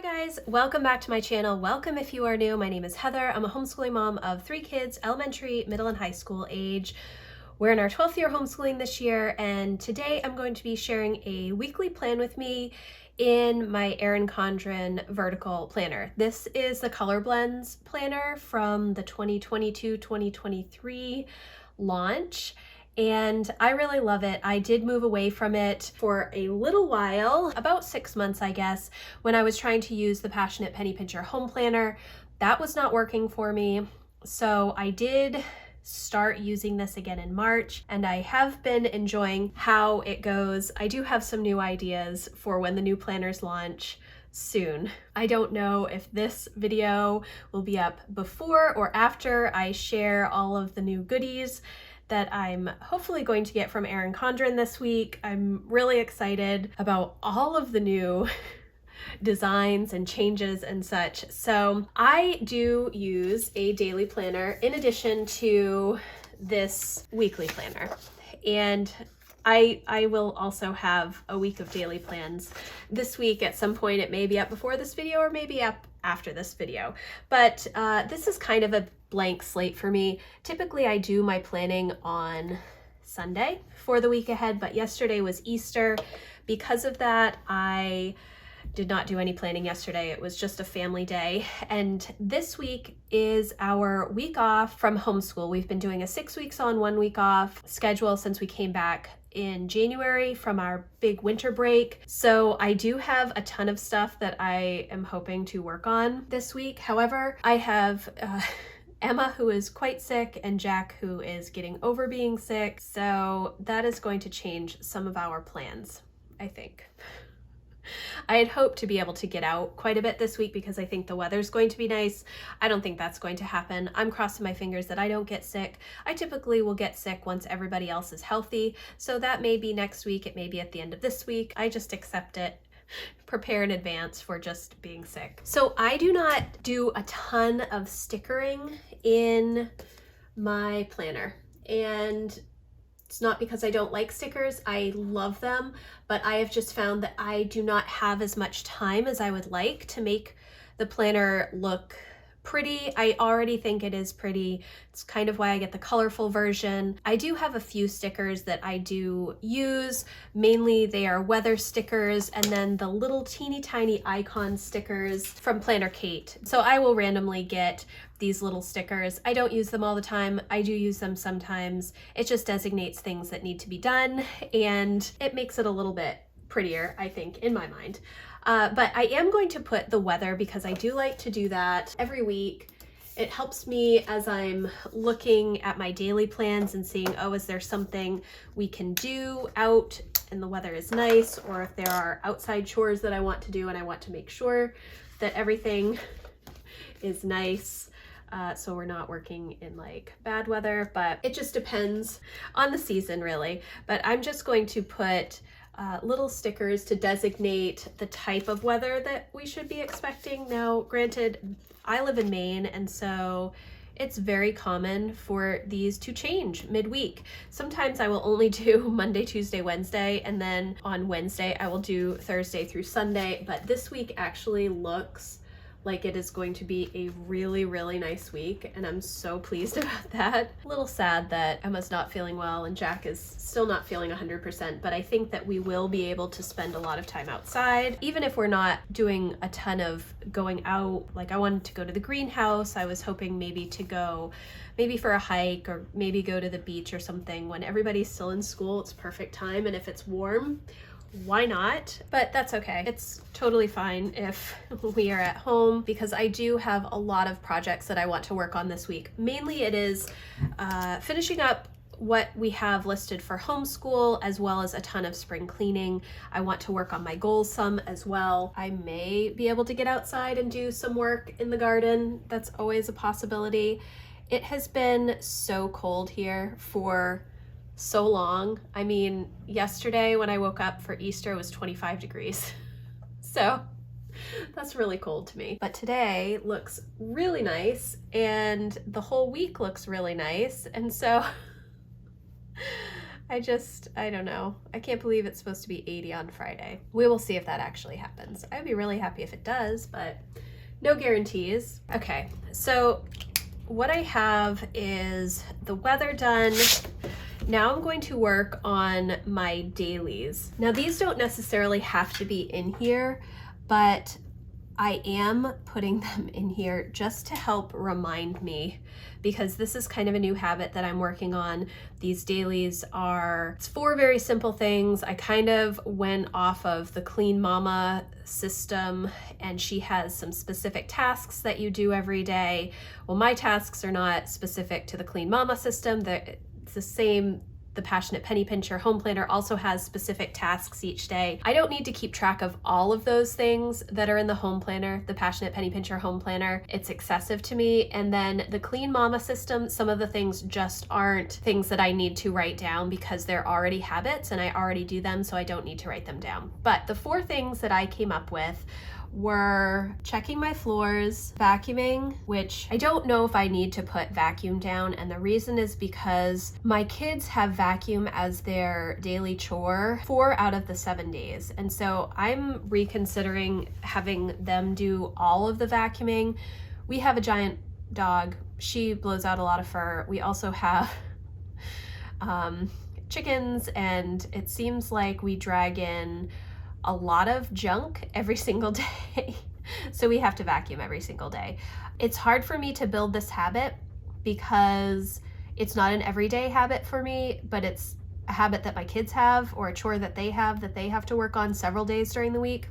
guys, welcome back to my channel. Welcome if you are new. My name is Heather. I'm a homeschooling mom of 3 kids, elementary, middle, and high school age. We're in our 12th year homeschooling this year, and today I'm going to be sharing a weekly plan with me in my Erin Condren vertical planner. This is the Color Blends planner from the 2022-2023 launch. And I really love it. I did move away from it for a little while, about 6 months, I guess, when I was trying to use the Passionate Penny Pincher home planner. That was not working for me. So I did start using this again in March, and I have been enjoying how it goes. I do have some new ideas for when the new planners launch soon. I don't know if this video will be up before or after I share all of the new goodies that I'm hopefully going to get from Erin Condren this week. I'm really excited about all of the new designs and changes and such. So I do use a daily planner in addition to this weekly planner. And I will also have a week of daily plans this week at some point. It may be up before this video or maybe up after this video. But this is kind of a blank slate for me. Typically I do my planning on Sunday for the week ahead, but yesterday was Easter. Because of that, I did not do any planning yesterday. It was just a family day. And this week is our week off from homeschool. We've been doing a 6 weeks on, 1 week off schedule since we came back in January from our big winter break. So I do have a ton of stuff that I am hoping to work on this week. However, I have Emma, who is quite sick, and Jack, who is getting over being sick. So that is going to change some of our plans, I think. I had hoped to be able to get out quite a bit this week because I think the weather's going to be nice. I don't think that's going to happen. I'm crossing my fingers that I don't get sick. I typically will get sick once everybody else is healthy. So that may be next week. It may be at the end of this week. I just accept it. Prepare in advance for just being sick. So I do not do a ton of stickering in my planner. And it's not because I don't like stickers. I love them, but I have just found that I do not have as much time as I would like to make the planner look pretty. I already think it is pretty. It's kind of why I get the colorful version. I do have a few stickers that I do use. Mainly they are weather stickers and then the little teeny tiny icon stickers from Planner Kate. So I will randomly get these little stickers. I don't use them all the time. I do use them sometimes. It just designates things that need to be done and it makes it a little bit prettier, I think, in my mind. But I am going to put the weather because I do like to do that every week. It helps me as I'm looking at my daily plans and seeing, oh, is there something we can do out and the weather is nice, or if there are outside chores that I want to do and I want to make sure that everything is nice. So we're not working in like bad weather, but it just depends on the season really. But I'm just going to put little stickers to designate the type of weather that we should be expecting. Now, granted, I live in Maine, and so it's very common for these to change midweek. Sometimes I will only do Monday, Tuesday, Wednesday, and then on Wednesday I will do Thursday through Sunday, but this week actually looks like it is going to be a really, really nice week, and I'm so pleased about that. A little sad that Emma's not feeling well and Jack is still not feeling 100%, but I think that we will be able to spend a lot of time outside, even if we're not doing a ton of going out. Like I wanted to go to the greenhouse. I was hoping maybe to go maybe for a hike or maybe go to the beach or something when everybody's still in school. It's perfect time, and if it's warm, why not? But that's okay. It's totally fine if we are at home because I do have a lot of projects that I want to work on this week. Mainly it is finishing up what we have listed for homeschool, as well as a ton of spring cleaning. I want to work on my goals some as well. I may be able to get outside and do some work in the garden. That's always a possibility. It has been so cold here for so long. I mean, yesterday when I woke up for Easter, it was 25 degrees. So that's really cold to me. But today looks really nice and the whole week looks really nice. And so I don't know. I can't believe it's supposed to be 80 on Friday. We will see if that actually happens. I'd be really happy if it does, but no guarantees. Okay, so what I have is the weather done. Now I'm going to work on my dailies. Now these don't necessarily have to be in here, but I am putting them in here just to help remind me, because this is kind of a new habit that I'm working on. These dailies are 4 very simple things. I kind of went off of the Clean Mama system, and she has some specific tasks that you do every day. Well, my tasks are not specific to the Clean Mama system. It's the same. The Passionate Penny Pincher Home Planner also has specific tasks each day. I don't need to keep track of all of those things that are in the Home Planner, the Passionate Penny Pincher Home Planner. It's excessive to me. And then the Clean Mama system, some of the things just aren't things that I need to write down because they're already habits and I already do them, so I don't need to write them down. But the 4 things that I came up with were checking my floors, vacuuming, which I don't know if I need to put vacuum down, and the reason is because my kids have vacuum as their daily chore 4 out of the 7 days, and so I'm reconsidering having them do all of the vacuuming. We have a giant dog. She blows out a lot of fur. We also have chickens, and it seems like we drag in a lot of junk every single day. So we have to vacuum every single day. It's hard for me to build this habit because it's not an everyday habit for me, but it's a habit that my kids have, or a chore that they have to work on several days during the week.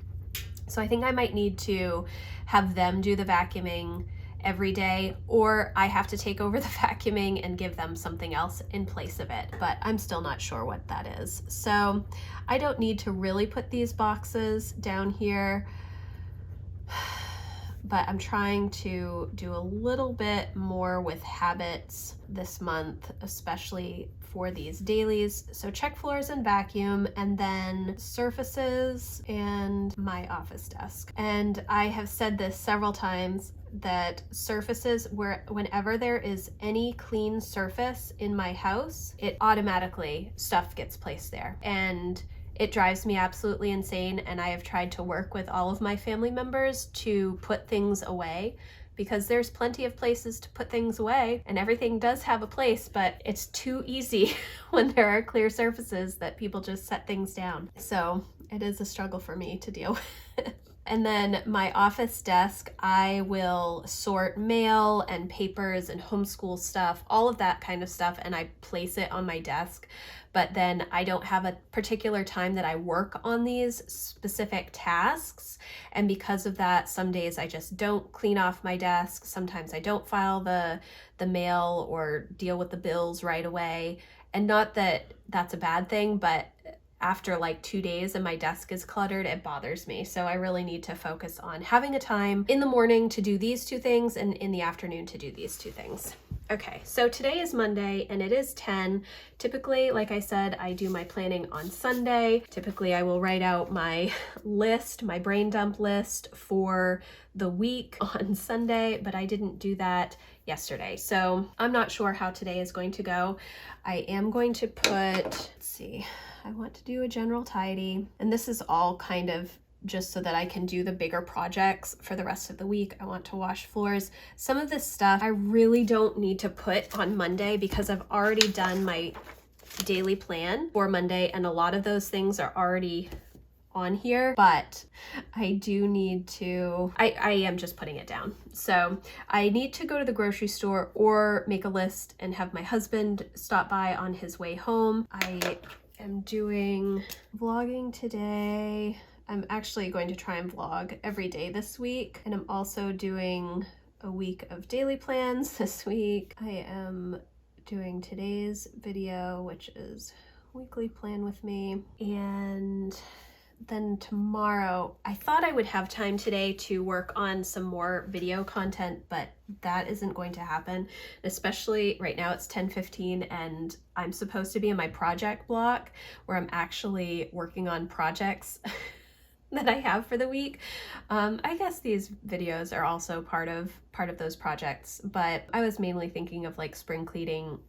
So I think I might need to have them do the vacuuming every day, or I have to take over the vacuuming and give them something else in place of it, but I'm still not sure what that is. So I don't need to really put these boxes down here, but I'm trying to do a little bit more with habits this month, especially for these dailies. So check floors and vacuum, and then surfaces and my office desk. And I have said this several times, that surfaces, whenever there is any clean surface in my house, it automatically, stuff gets placed there. And it drives me absolutely insane. And I have tried to work with all of my family members to put things away, because there's plenty of places to put things away, and everything does have a place, but it's too easy when there are clear surfaces that people just set things down. So it is a struggle for me to deal with. And then my office desk, I will sort mail and papers and homeschool stuff, all of that kind of stuff, and I place it on my desk. But then I don't have a particular time that I work on these specific tasks. And because of that, some days I just don't clean off my desk. Sometimes I don't file the mail or deal with the bills right away. And not that that's a bad thing, but after like 2 days and my desk is cluttered, it bothers me. So I really need to focus on having a time in the morning to do these 2 things and in the afternoon to do these 2 things. Okay, so today is Monday and it is 10. Typically, like I said, I do my planning on Sunday. Typically, I will write out my list, my brain dump list for the week on Sunday, but I didn't do that yesterday. So I'm not sure how today is going to go. I am going to put, let's see, I want to do a general tidy, and this is all kind of just so that I can do the bigger projects for the rest of the week. I want to wash floors. Some of this stuff I really don't need to put on Monday because I've already done my daily plan for Monday, and a lot of those things are already on here, but I do need to, I am just putting it down. So I need to go to the grocery store or make a list and have my husband stop by on his way home. I am doing vlogging today. I'm actually going to try and vlog every day this week, and I'm also doing a week of daily plans this week. I am doing today's video, which is weekly plan with me, and then tomorrow, I thought I would have time today to work on some more video content, but that isn't going to happen, especially right now it's 10:15 and I'm supposed to be in my project block where I'm actually working on projects that I have for the week. I guess these videos are also part of those projects, but I was mainly thinking of like spring cleaning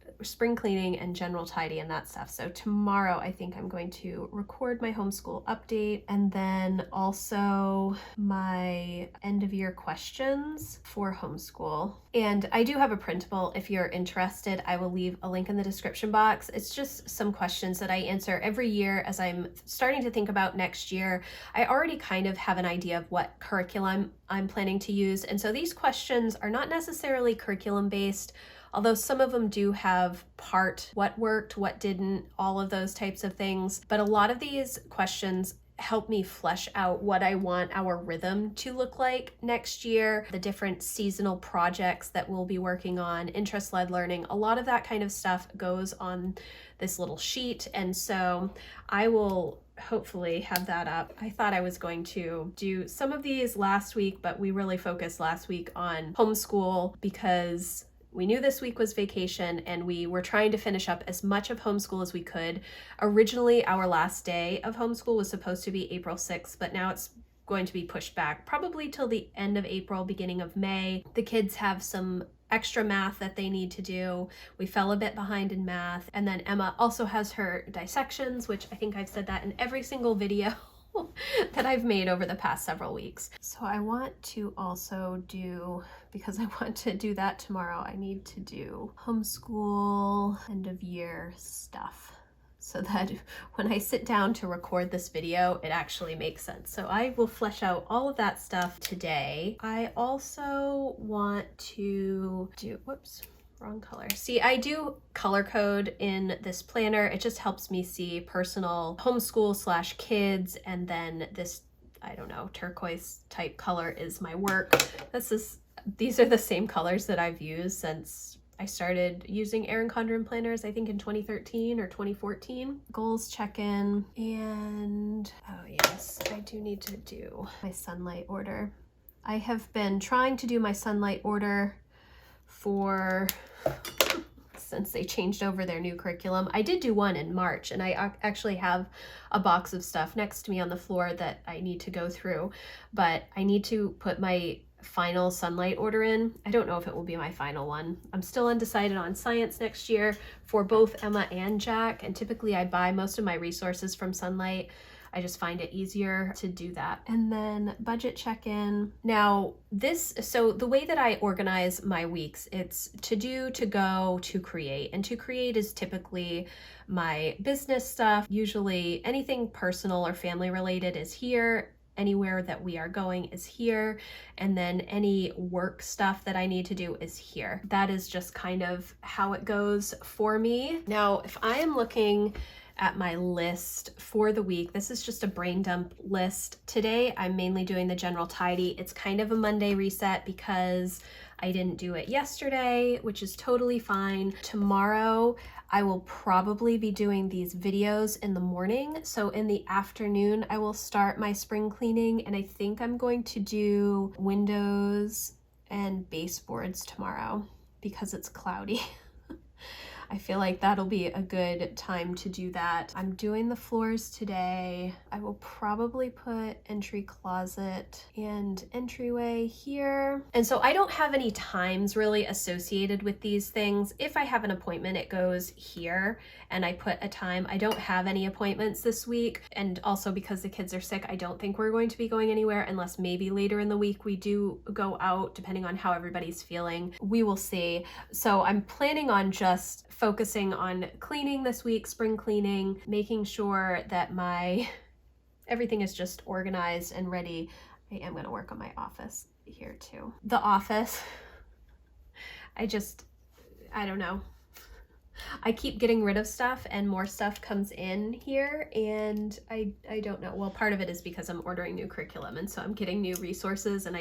and general tidy and that stuff. So tomorrow I think I'm going to record my homeschool update and then also my end of year questions for homeschool. And I do have a printable if you're interested. I will leave a link in the description box. It's just some questions that I answer every year as I'm starting to think about next year. I already kind of have an idea of what curriculum I'm planning to use. And so these questions are not necessarily curriculum based, although some of them do have part what worked, what didn't, all of those types of things. But a lot of these questions help me flesh out what I want our rhythm to look like next year, the different seasonal projects that we'll be working on, interest-led learning, a lot of that kind of stuff goes on this little sheet. And so I will hopefully have that up. I thought I was going to do some of these last week, but we really focused last week on homeschool because we knew this week was vacation and we were trying to finish up as much of homeschool as we could. Originally, our last day of homeschool was supposed to be April 6th, but now it's going to be pushed back probably till the end of April, beginning of May. The kids have some extra math that they need to do. We fell a bit behind in math. And then Emma also has her dissections, which I think I've said that in every single video that I've made over the past several weeks. So I want to also do, because I want to do that tomorrow, I need to do homeschool end of year stuff so that when I sit down to record this video, it actually makes sense. So I will flesh out all of that stuff today. I also want to do, whoops, wrong color. See, I do color code in this planner. It just helps me see personal homeschool / kids, and then this, I don't know, turquoise type color is my work. These are the same colors that I've used since I started using Erin Condren planners, I think in 2013 or 2014. Goals check-in, and oh yes, I do need to do my sunlight order. I have been trying to do my sunlight order since they changed over their new curriculum. I did do one in March, and I actually have a box of stuff next to me on the floor that I need to go through, but I need to put my final sunlight order in. I don't know if it will be my final one. I'm still undecided on science next year for both Emma and Jack, and typically I buy most of my resources from Sunlight. I just find it easier to do that. And then budget check-in. Now so the way that I organize my weeks, it's to do, to go, to create. And to create is typically my business stuff. Usually anything personal or family related is here. Anywhere that we are going is here. And then any work stuff that I need to do is here. That is just kind of how it goes for me. Now, if I am looking at my list for the week, this is just a brain dump list. Today, I'm mainly doing the general tidy. It's kind of a Monday reset because I didn't do it yesterday, which is totally fine. Tomorrow, I will probably be doing these videos in the morning. So in the afternoon, I will start my spring cleaning, and I think I'm going to do windows and baseboards tomorrow because it's cloudy. I feel like that'll be a good time to do that. I'm doing the floors today. I will probably put entry closet and entryway here. And so I don't have any times really associated with these things. If I have an appointment, it goes here and I put a time. I don't have any appointments this week. And also because the kids are sick, I don't think we're going to be going anywhere unless maybe later in the week we do go out, depending on how everybody's feeling. We will see. So I'm planning on just focusing on cleaning this week, spring cleaning, making sure that everything is just organized and ready. I am going to work on my office here too. The office, I don't know. I keep getting rid of stuff and more stuff comes in here, and I don't know. Well, part of it is because I'm ordering new curriculum, and so I'm getting new resources, and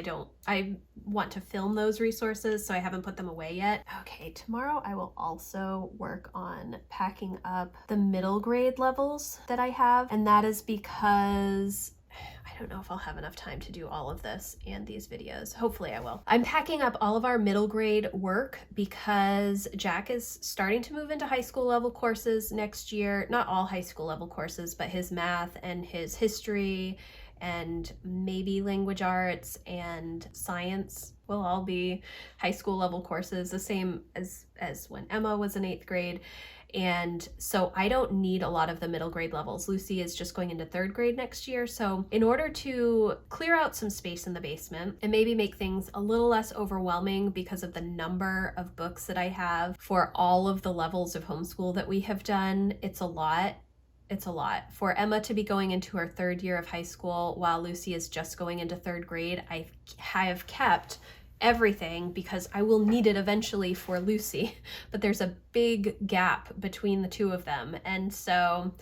I want to film those resources, so I haven't put them away yet. Okay, tomorrow I will also work on packing up the middle grade levels that I have, and that is because I don't know if I'll have enough time to do all of this and these videos. Hopefully I will. I'm packing up all of our middle grade work because Jack is starting to move into high school level courses next year. Not all high school level courses, but his math and his history and maybe language arts and science will all be high school level courses, the same as when Emma was in 8th grade. And so I don't need a lot of the middle grade levels. Lucy is just going into 3rd grade next year. So in order to clear out some space in the basement and maybe make things a little less overwhelming because of the number of books that I have for all of the levels of homeschool that we have done, it's a lot. It's a lot. For Emma to be going into her 3rd year of high school while Lucy is just going into 3rd grade, I have kept everything because I will need it eventually for Lucy, but there's a big gap between the two of them. And so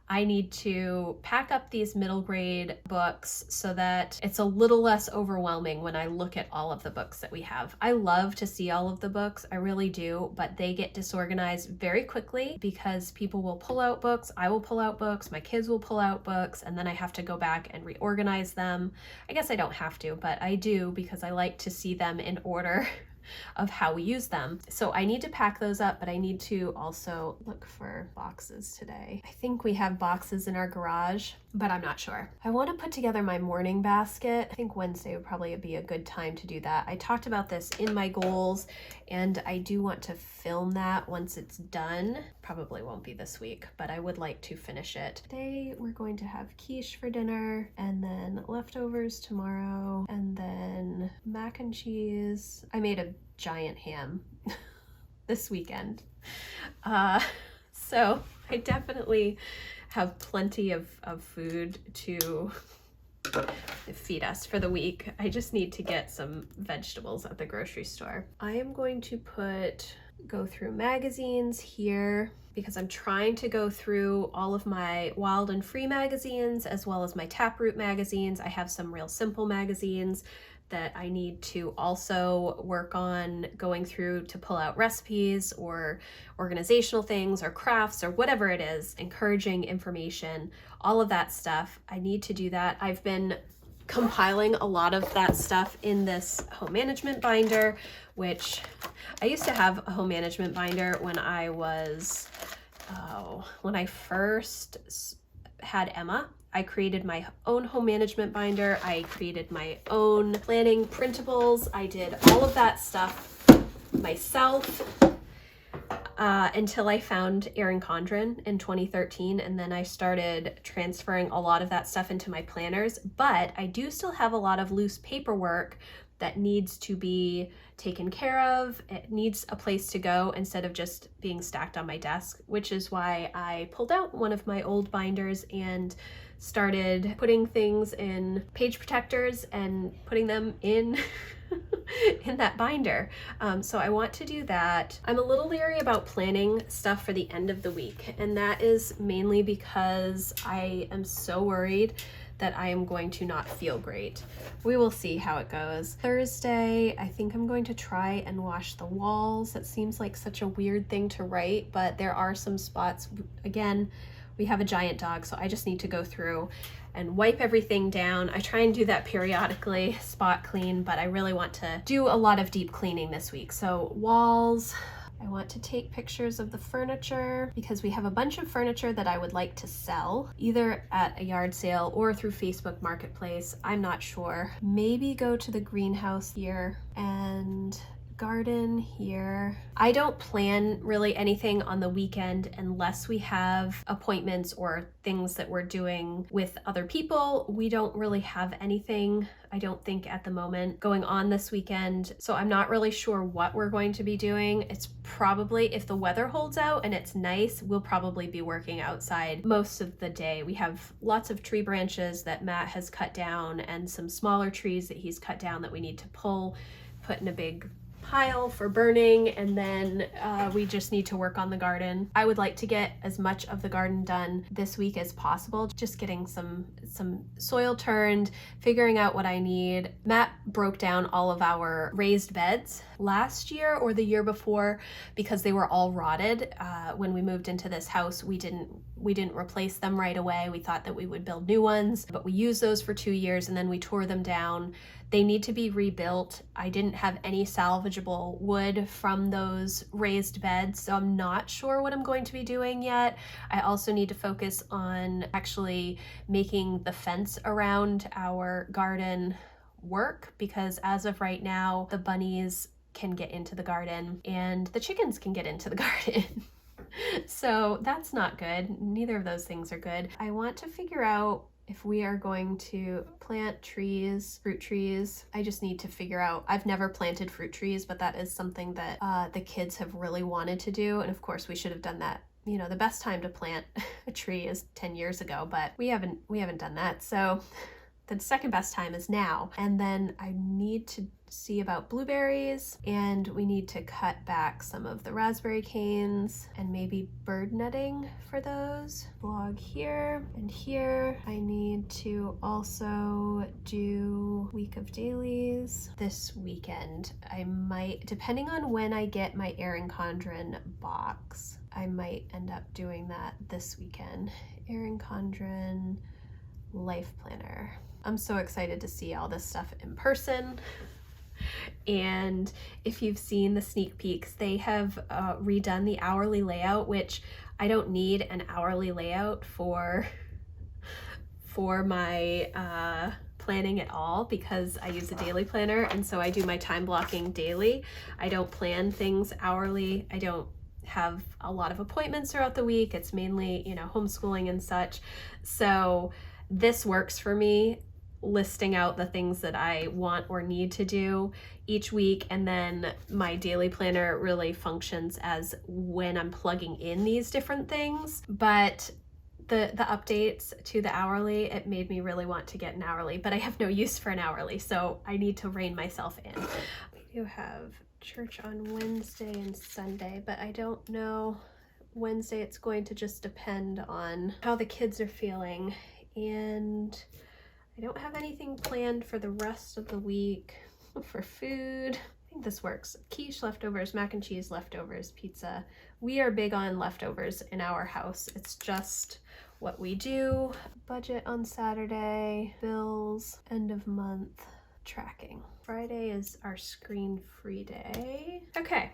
I need to pack up these middle grade books so that it's a little less overwhelming when I look at all of the books that we have. I love to see all of the books, I really do, but they get disorganized very quickly because people will pull out books, I will pull out books, my kids will pull out books, and then I have to go back and reorganize them. I guess I don't have to, but I do because I like to see them in order of how we use them. So I need to pack those up, but I need to also look for boxes today. I think we have boxes in our garage, but I'm not sure. I want to put together my morning basket. I think Wednesday would probably be a good time to do that. I talked about this in my goals, and I do want to film that once it's done. Probably won't be this week, but I would like to finish it. Today we're going to have quiche for dinner, and then leftovers tomorrow, and then mac and cheese. I made a giant ham this weekend. So I definitely have plenty of food to feed us for the week. I just need to get some vegetables at the grocery store. I am going to go through magazines here because I'm trying to go through all of my Wild and Free magazines as well as my Taproot magazines. I have some Real Simple magazines that I need to also work on going through to pull out recipes or organizational things or crafts or whatever it is, encouraging information, all of that stuff. I need to do that. I've been compiling a lot of that stuff in this home management binder, which I used to have a home management binder when I first had Emma. I created my own home management binder. I created my own planning printables. I did all of that stuff myself until I found Erin Condren in 2013. And then I started transferring a lot of that stuff into my planners. But I do still have a lot of loose paperwork that needs to be taken care of. It needs a place to go instead of just being stacked on my desk, which is why I pulled out one of my old binders and started putting things in page protectors and putting them in in that binder. So I want to do that. I'm a little leery about planning stuff for the end of the week, and that is mainly because I am so worried that I am going to not feel great. We will see how it goes. Thursday, I think I'm going to try and wash the walls. That seems like such a weird thing to write, but there are some spots. Again, we have a giant dog, so I just need to go through and wipe everything down. I try and do that periodically, spot clean, but I really want to do a lot of deep cleaning this week. So walls, I want to take pictures of the furniture because we have a bunch of furniture that I would like to sell, either at a yard sale or through Facebook Marketplace. I'm not sure. Maybe go to the greenhouse here and garden here. I don't plan really anything on the weekend unless we have appointments or things that we're doing with other people. We don't really have anything, I don't think, at the moment going on this weekend. So I'm not really sure what we're going to be doing. It's probably, if the weather holds out and it's nice, we'll probably be working outside most of the day. We have lots of tree branches that Matt has cut down and some smaller trees that he's cut down that we need to put in a big pile for burning, and then we just need to work on the garden. I would like to get as much of the garden done this week as possible, just getting some soil turned, figuring out what I need. Matt broke down all of our raised beds last year or the year before because they were all rotted. When we moved into this house, we didn't replace them right away. We thought that we would build new ones, but we used those for 2 years and then we tore them down. They need to be rebuilt. I didn't have any salvageable wood from those raised beds, so I'm not sure what I'm going to be doing yet. I also need to focus on actually making the fence around our garden work, because as of right now, the bunnies can get into the garden and the chickens can get into the garden. So that's not good. Neither of those things are good. I want to figure out if we are going to plant trees, fruit trees. I just need to figure out, I've never planted fruit trees, but that is something that the kids have really wanted to do. And of course we should have done that. You know, the best time to plant a tree is 10 years ago, but we haven't done that. So the second best time is now. And then I need to see about blueberries, and we need to cut back some of the raspberry canes and maybe bird netting for those. Log here and here. I need to also do week of dailies this weekend. I might, depending on when I get my Erin Condren box, I might end up doing that this weekend. Erin Condren life planner. I'm so excited to see all this stuff in person. And if you've seen the sneak peeks, they have redone the hourly layout, which I don't need an hourly layout for my planning at all, because I use a daily planner, and so I do my time blocking daily. I don't plan things hourly. I don't have a lot of appointments throughout the week. It's mainly, you know, homeschooling and such. So this works for me, listing out the things that I want or need to do each week, and then my daily planner really functions as when I'm plugging in these different things. But the updates to the hourly, it made me really want to get an hourly, but I have no use for an hourly, so I need to rein myself in. We do have church on Wednesday and Sunday, but I don't know. Wednesday it's going to just depend on how the kids are feeling, and I don't have anything planned for the rest of the week for food. I think this works. Quiche leftovers, mac and cheese leftovers, pizza. We are big on leftovers in our house. It's just what we do. Budget on Saturday, bills, end of month, tracking. Friday is our screen-free day. Okay,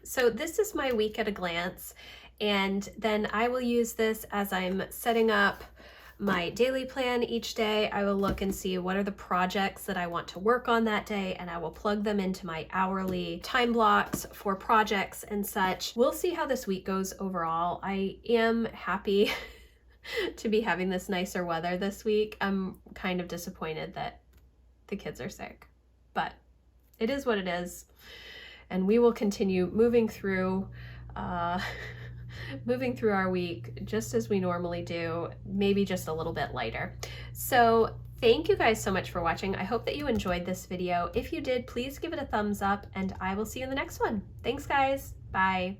so this is my week at a glance, and then I will use this as I'm setting up my daily plan each day. I will look and see what are the projects that I want to work on that day, and I will plug them into my hourly time blocks for projects and such. We'll see how this week goes overall. I am happy to be having this nicer weather this week. I'm kind of disappointed that the kids are sick, but it is what it is, and we will continue moving through our week just as we normally do, maybe just a little bit lighter. So thank you guys so much for watching. I hope that you enjoyed this video. If you did, please give it a thumbs up, and I will see you in the next one. Thanks guys. Bye.